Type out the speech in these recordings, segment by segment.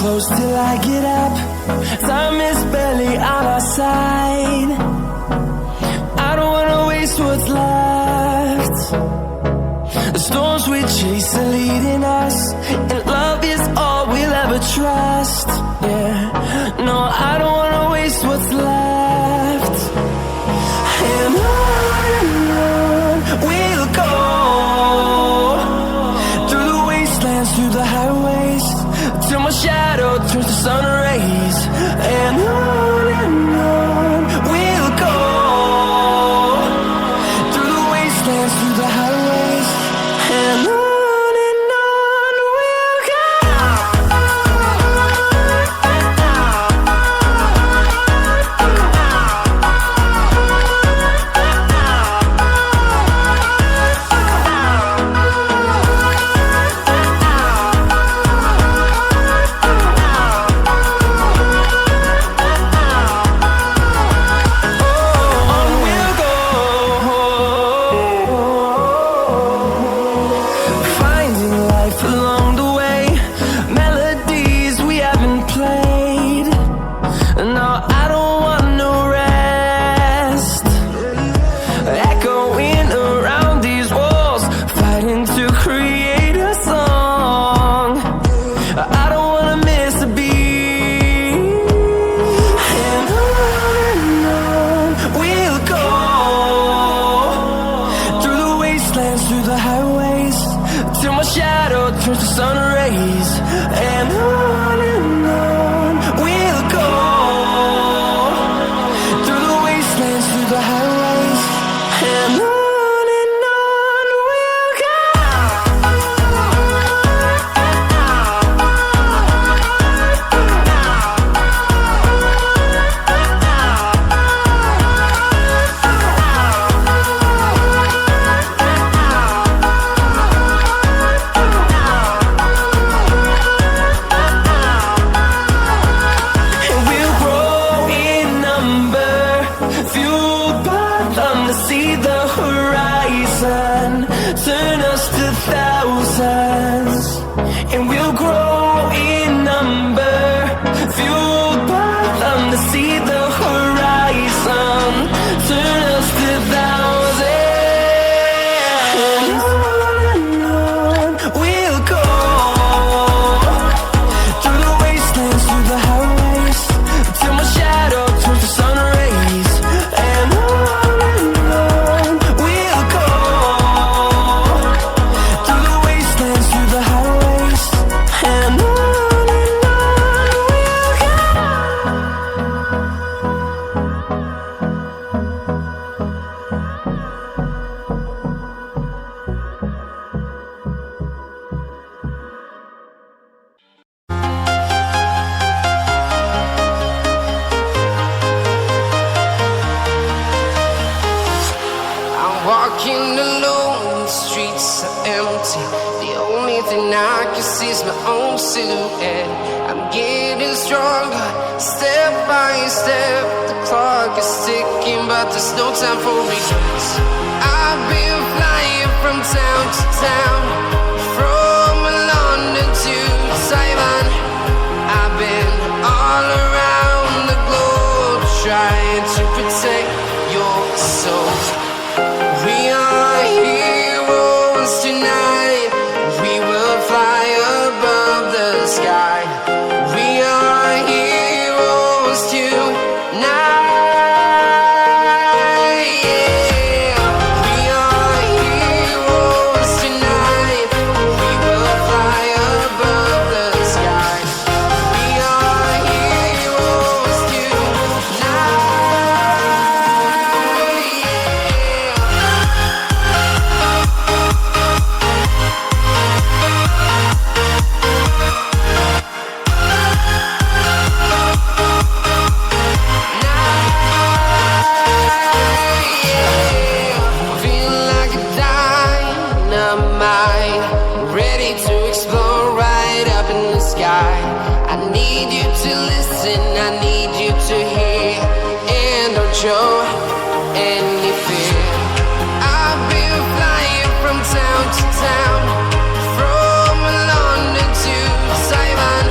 close till I get up. Time is barely on our side. I don't wanna waste what's left. The storms we chase are leading us, and love is all we'll ever trust. Yeah, no, I don't wanna waste what's left. And on we'll go, through the wastelands, through the highways, till my shadow turns to sun rays. And on we'll go, through the wastelands, through the highways, and on we'll go. show any fear. I've been flying from town to town, from London to Taiwan.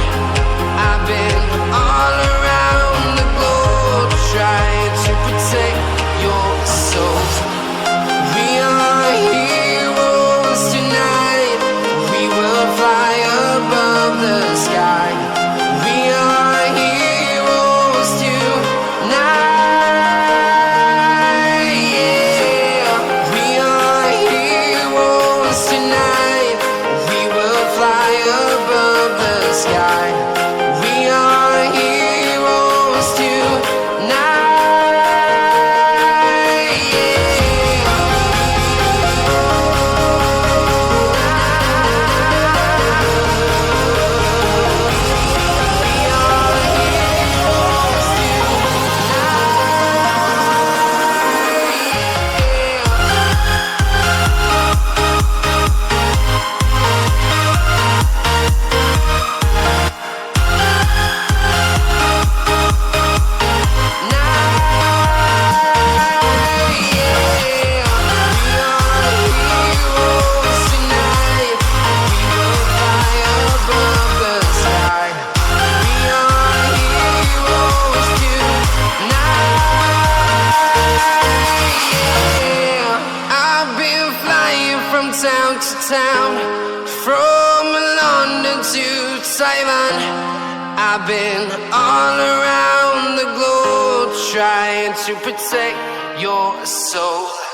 town to town, from London to Taiwan. I've been all around the globe trying to protect your soul.